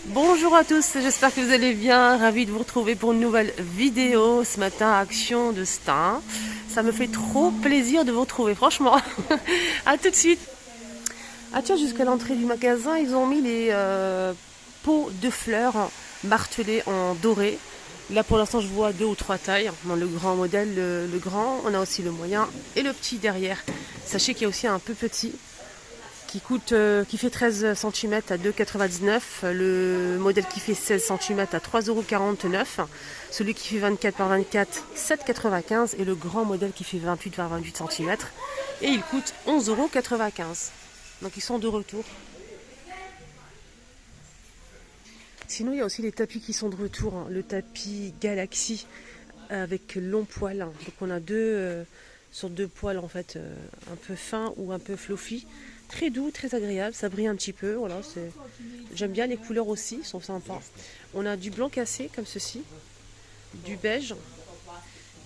Bonjour à tous, j'espère que vous allez bien. Ravi de vous retrouver pour une nouvelle vidéo ce matin, Action de Stein. Ça me fait trop plaisir de vous retrouver, franchement. À tout de suite. Ah tiens, jusqu'à l'entrée du magasin, ils ont mis les pots de fleurs martelés en doré. Là pour l'instant je vois 2 ou 3 tailles. Dans le grand modèle, le grand, on a aussi le moyen et le petit derrière. Sachez qu'il y a aussi un peu petit qui fait 13 cm à 2,99 €, le modèle qui fait 16 cm à 3,49 €, celui qui fait 24 par 24 7,95 € et le grand modèle qui fait 28 par 28 cm et il coûte 11,95 €. Donc ils sont de retour. Sinon il y a aussi les tapis qui sont de retour, hein. Le tapis Galaxy avec long poil, hein. Donc on a deux sortes de poils en fait, un peu fins ou un peu fluffy. Très doux, très agréable, ça brille un petit peu. Voilà, j'aime bien les couleurs aussi, sont sympas. On a du blanc cassé comme ceci, du beige,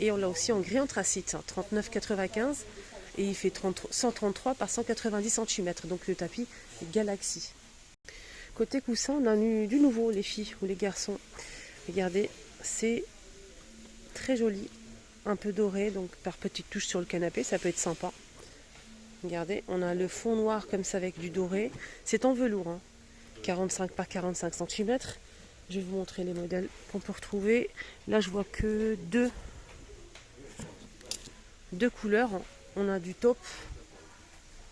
et on l'a aussi en gris anthracite, 39,95 € et il fait 133 par 190 cm, donc le tapis Galaxy. Côté coussin, on a eu du nouveau, les filles ou les garçons. Regardez, c'est très joli, un peu doré, donc par petites touches sur le canapé, ça peut être sympa. Regardez, on a le fond noir comme ça avec du doré. C'est en velours, hein. 45 par 45 cm. Je vais vous montrer les modèles qu'on peut retrouver. Là, je vois que deux couleurs. On a du taupe,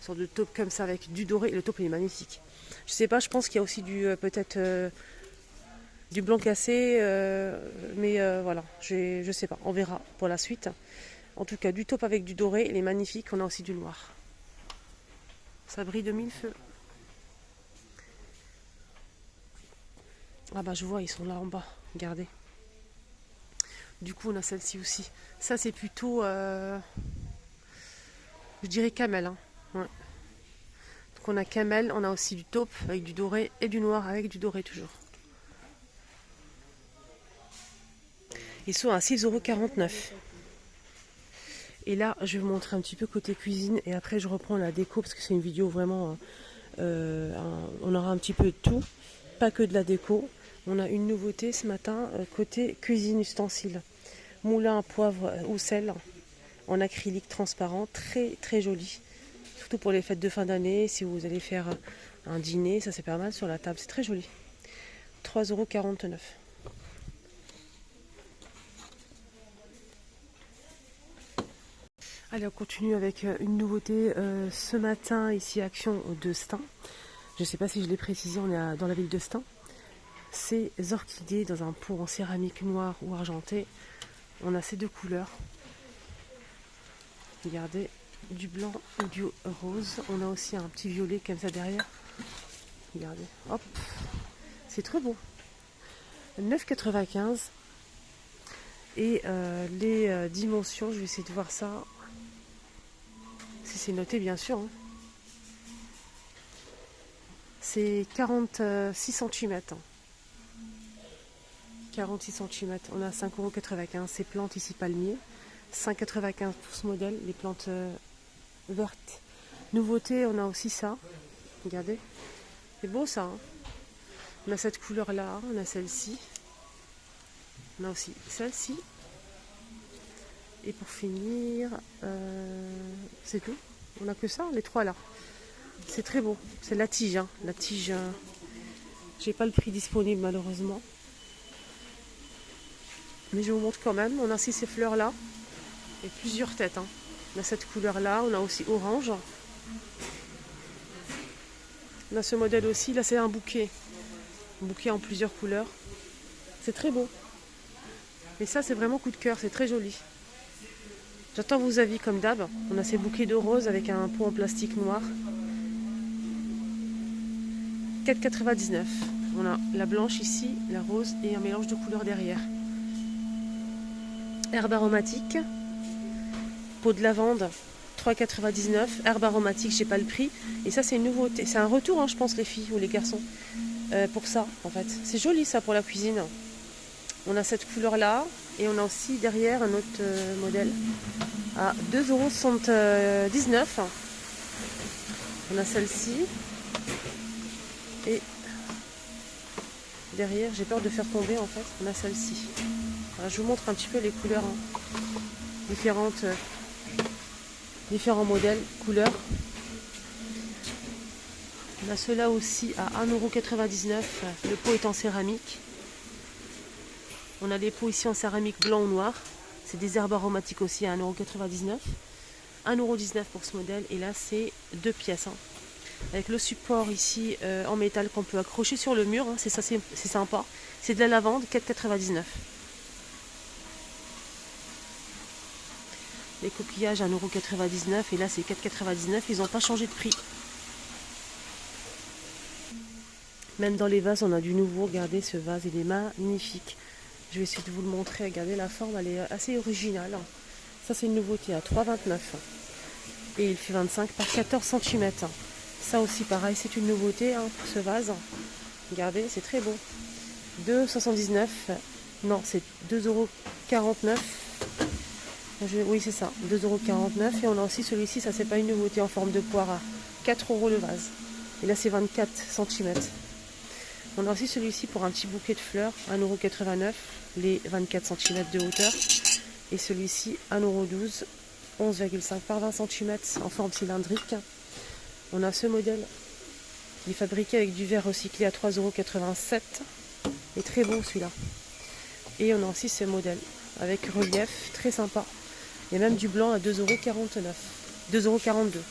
une sorte de taupe comme ça avec du doré. Le taupe il est magnifique. Je sais pas, je pense qu'il y a aussi du peut-être du blanc cassé, mais voilà, je sais pas. On verra pour la suite. En tout cas, du taupe avec du doré, il est magnifique. On a aussi du noir. Ça brille de mille feux. Ah bah je vois, ils sont là en bas. Regardez. Du coup, on a celle-ci aussi. Ça, c'est plutôt, je dirais camel, hein. Ouais. Donc on a camel, on a aussi du taupe avec du doré et du noir avec du doré toujours. Ils sont à 6,49 €. Et là, je vais vous montrer un petit peu côté cuisine et après je reprends la déco parce que c'est une vidéo vraiment, on aura un petit peu de tout, pas que de la déco. On a une nouveauté ce matin côté cuisine ustensile. Moulin à poivre ou sel en acrylique transparent, très très joli. Surtout pour les fêtes de fin d'année, si vous allez faire un dîner, ça c'est pas mal sur la table, c'est très joli. 3,49 €. Allez, on continue avec une nouveauté ce matin ici Action de Stein. Je ne sais pas si je l'ai précisé, on est dans la ville de Stein. Ces orchidées dans un pot en céramique noire ou argenté. On a ces deux couleurs. Regardez, du blanc ou du rose. On a aussi un petit violet comme ça derrière. Regardez, hop, c'est très beau. 9,95 €. Et les dimensions, je vais essayer de voir ça. Si c'est noté bien sûr, hein. C'est 46 cm. 46 cm. On a 5,95 €. Ces plantes ici palmiers. 5,95 € pour ce modèle. Les plantes vertes. Nouveauté, on a aussi ça. Regardez. C'est beau ça, hein. On a cette couleur là. On a celle-ci. On a aussi celle-ci. Et pour finir, c'est tout. On n'a que ça, les trois là. C'est très beau. C'est la tige, hein. La tige, j'ai pas le prix disponible malheureusement. Mais je vous montre quand même. On a aussi ces fleurs là. Et plusieurs têtes, hein. On a cette couleur là. On a aussi orange. On a ce modèle aussi. Là c'est un bouquet. Un bouquet en plusieurs couleurs. C'est très beau. Et ça c'est vraiment coup de cœur. C'est très joli. J'attends vos avis comme d'hab. On a ces bouquets de roses avec un pot en plastique noir. 4,99 €. On a la blanche ici, la rose et un mélange de couleurs derrière. Herbe aromatique. Pot de lavande. 3,99 €. Herbe aromatique, j'ai pas le prix. Et ça c'est une nouveauté. C'est un retour, hein, je pense, les filles ou les garçons. Pour ça, en fait. C'est joli ça pour la cuisine. On a cette couleur là. Et on a aussi derrière un autre modèle à 2,79 €. On a celle-ci. Et derrière. J'ai peur de faire tomber en fait. On a celle-ci. Voilà, je vous montre un petit peu les couleurs. Différents modèles, couleurs. On a ceux-là aussi à 1,99 €. Le pot est en céramique. On a les pots ici en céramique blanc ou noir. C'est des herbes aromatiques aussi à 1,99 €. 1,19 € pour ce modèle. Et là, c'est 2 pièces. Avec le support ici en métal qu'on peut accrocher sur le mur. C'est ça, c'est sympa. C'est de la lavande, 4,99 €. Les coquillages à 1,99 € et là c'est 4,99 €. Ils n'ont pas changé de prix. Même dans les vases, on a du nouveau. Regardez ce vase, il est magnifique. Je vais essayer de vous le montrer. Regardez la forme, elle est assez originale. Ça c'est une nouveauté à 3,29 €. Et il fait 25 par 14 cm. Ça aussi pareil, c'est une nouveauté pour ce vase. Regardez, c'est très beau. 2,79 €. Non, c'est 2,49 €. Oui, c'est ça, 2,49 € Et on a aussi celui-ci, ça c'est pas une nouveauté, en forme de poire à 4 € le vase. Et là c'est 24 cm. On a aussi celui-ci pour un petit bouquet de fleurs, 1,89 €, les 24 cm de hauteur. Et celui-ci, 1,12 €, 11,5 par 20 cm en forme cylindrique. On a ce modèle, il est fabriqué avec du verre recyclé à 3,87 €. Il est très beau celui-là. Et on a aussi ce modèle avec relief, très sympa. Il y a même du blanc à 2,49 €, 2,42 €.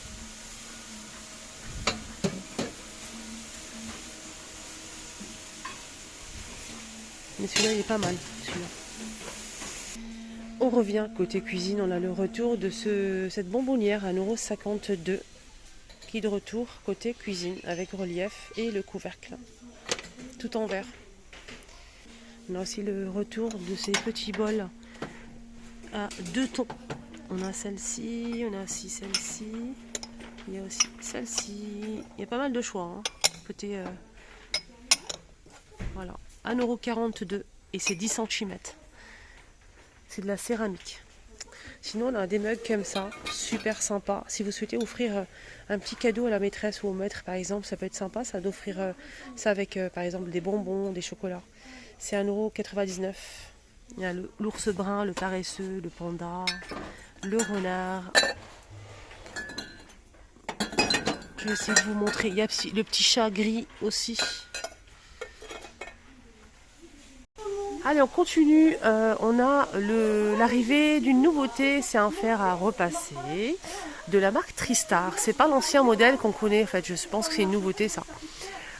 Mais celui-là, il est pas mal. On revient côté cuisine, on a le retour de cette bonbonnière à 1,52 €. Qui est de retour côté cuisine avec relief et le couvercle. Tout en verre. On a aussi le retour de ces petits bols à 2 tons. On a celle-ci, on a aussi celle-ci, il y a aussi celle-ci. Il y a pas mal de choix. Côté, voilà, 1,42 € et c'est 10 cm. C'est de la céramique. Sinon, on a des mugs comme ça, super sympa. Si vous souhaitez offrir un petit cadeau à la maîtresse ou au maître, par exemple, ça peut être sympa, ça d'offrir ça avec, par exemple, des bonbons, des chocolats. C'est 1,99 €. Il y a l'ours brun, le paresseux, le panda, le renard. Je vais essayer de vous montrer. Il y a le petit chat gris aussi. Allez, on continue. On a l'arrivée d'une nouveauté. C'est un fer à repasser de la marque Tristar. C'est pas l'ancien modèle qu'on connaît. En fait, je pense que c'est une nouveauté, ça.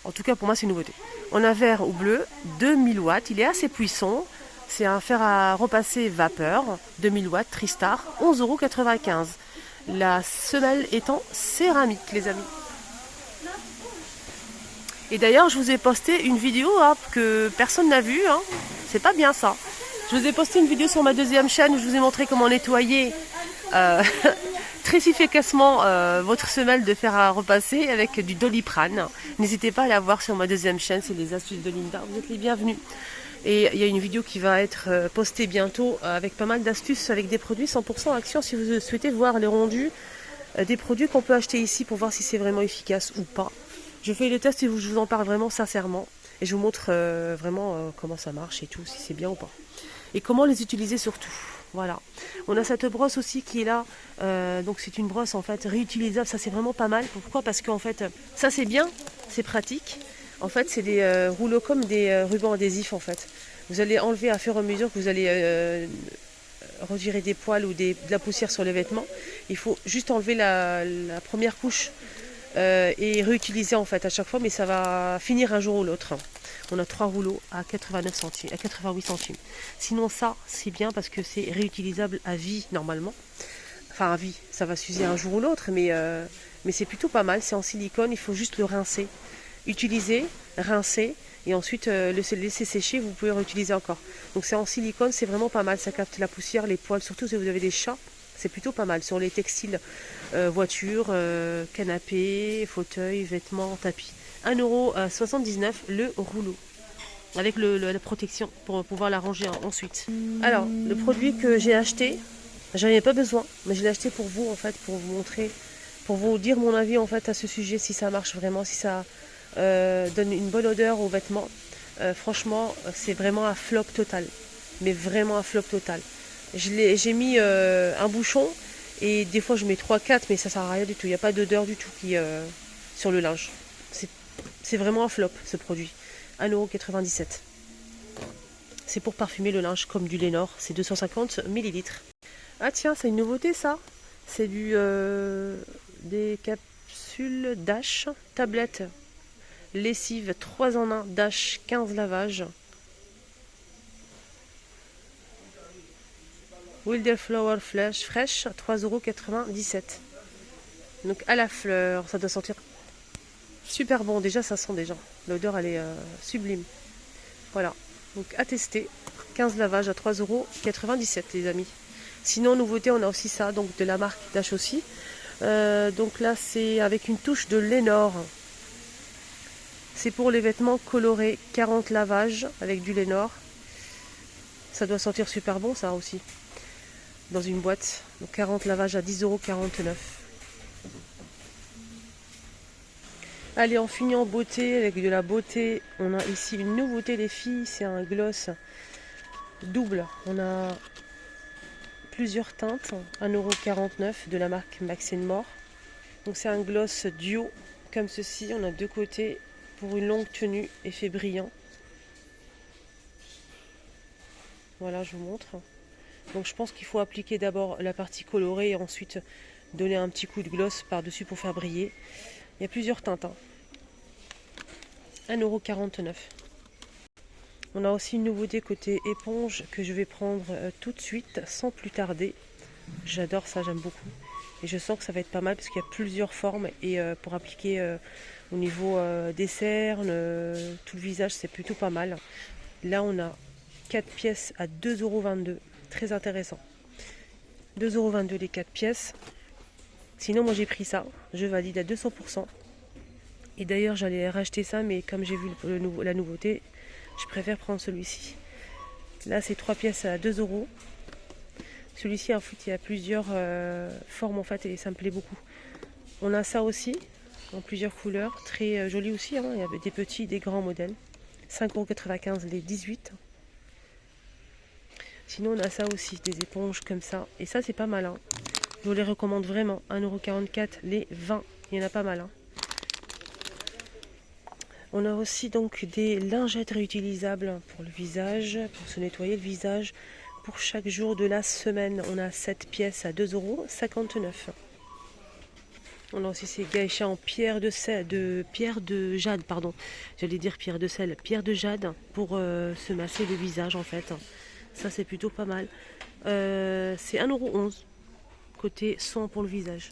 En tout cas, pour moi, c'est une nouveauté. On a vert ou bleu, 2000 watts. Il est assez puissant. C'est un fer à repasser vapeur, 2000 watts, Tristar, 11,95 €. La semelle est en céramique, les amis. Et d'ailleurs, je vous ai posté une vidéo que personne n'a vue. C'est pas bien ça. Je vous ai posté une vidéo sur ma deuxième chaîne où je vous ai montré comment nettoyer très efficacement votre semelle de fer à repasser avec du Doliprane. N'hésitez pas à la voir sur ma deuxième chaîne, c'est les astuces de Linda. Vous êtes les bienvenus. Et il y a une vidéo qui va être postée bientôt avec pas mal d'astuces avec des produits 100% action si vous souhaitez voir les rendus des produits qu'on peut acheter ici pour voir si c'est vraiment efficace ou pas. Je fais le test et je vous en parle vraiment sincèrement. Et je vous montre vraiment comment ça marche et tout, si c'est bien ou pas. Et comment les utiliser surtout. Voilà. On a cette brosse aussi qui est là. Donc c'est une brosse en fait réutilisable. Ça c'est vraiment pas mal. Pourquoi? Parce qu'en fait, ça c'est bien, c'est pratique. En fait, c'est des rouleaux comme des rubans adhésifs en fait. Vous allez enlever à fur et à mesure que vous allez retirer des poils ou de la poussière sur les vêtements. Il faut juste enlever la première couche et réutiliser en fait à chaque fois, mais ça va finir un jour ou l'autre. On a 3 rouleaux à 89 centimes, à 88 centimes. Sinon ça, c'est bien parce que c'est réutilisable à vie normalement. Enfin à vie, ça va s'user un jour ou l'autre, mais c'est plutôt pas mal. C'est en silicone, il faut juste le rincer. Utiliser, rincer et ensuite le laisser sécher, vous pouvez réutiliser encore. Donc c'est en silicone, c'est vraiment pas mal, ça capte la poussière, les poils, surtout si vous avez des chats, c'est plutôt pas mal. Sur les textiles, voitures, canapés, fauteuils, vêtements, tapis. 1,79 € le rouleau, avec la protection pour pouvoir la ranger ensuite. Alors, le produit que j'ai acheté, j'en avais pas besoin, mais je l'ai acheté pour vous en fait, pour vous montrer, pour vous dire mon avis en fait à ce sujet, si ça marche vraiment, si ça donne une bonne odeur aux vêtements. Franchement, c'est vraiment un flop total. Mais vraiment un flop total. J'ai mis un bouchon et des fois je mets 3-4, mais ça sert à rien du tout. Il n'y a pas d'odeur du tout sur le linge. C'est vraiment un flop ce produit. 1,97 €. C'est pour parfumer le linge comme du Lénore. C'est 250 ml. Ah tiens, c'est une nouveauté ça. C'est des capsules Dash, tablette, lessive 3 en 1, Dash 15 lavages. Wilderflower fraîche, 3,97 €. Donc à la fleur, ça doit sentir super bon. Déjà, ça sent déjà. L'odeur, elle est sublime. Voilà. Donc à tester. 15 lavages à 3,97 € les amis. Sinon, nouveauté, on a aussi ça, donc de la marque Dash aussi. Donc là, c'est avec une touche de Lénore. C'est pour les vêtements colorés. 40 lavages avec du Lénore. Ça doit sentir super bon, ça aussi. Dans une boîte. Donc 40 lavages à 10,49 €. Allez, on finit en beauté avec de la beauté. On a ici une nouveauté les filles. C'est un gloss double. On a plusieurs teintes. 1,49 € de la marque Max & More. Donc c'est un gloss duo comme ceci. On a deux côtés pour une longue tenue, effet brillant. Voilà, je vous montre. Donc je pense qu'il faut appliquer d'abord la partie colorée et ensuite donner un petit coup de gloss par-dessus pour faire briller. Il y a plusieurs teintes. 1,49 €. On a aussi une nouveauté côté éponge que je vais prendre tout de suite sans plus tarder. J'adore ça, j'aime beaucoup. Et je sens que ça va être pas mal parce qu'il y a plusieurs formes. Et pour appliquer au niveau des cernes, tout le visage, c'est plutôt pas mal. Là, on a 4 pièces à 2,22 €. Très intéressant. 2,22 € les 4 pièces. Sinon, moi j'ai pris ça. Je valide à 200%. Et d'ailleurs, j'allais racheter ça, mais comme j'ai vu la nouveauté, je préfère prendre celui-ci. Là, c'est 3 pièces à 2 €. Celui-ci, en fait, il y a plusieurs formes, en fait, et ça me plaît beaucoup. On a ça aussi, en plusieurs couleurs. Très joli aussi, hein. Il y avait des petits, des grands modèles. 5,95 € les 18. Sinon, on a ça aussi, des éponges comme ça. Et ça, c'est pas mal, hein. Je vous les recommande vraiment. 1,44 € les 20. Il y en a pas mal, hein. On a aussi donc des lingettes réutilisables pour le visage, pour se nettoyer le visage. Pour chaque jour de la semaine, on a 7 pièces à 2,59 €. On a aussi ces geishas en pierre de jade, pardon. J'allais dire pierre de sel, pierre de jade pour se masser le visage en fait. Ça c'est plutôt pas mal. C'est 1,11 € côté soin pour le visage.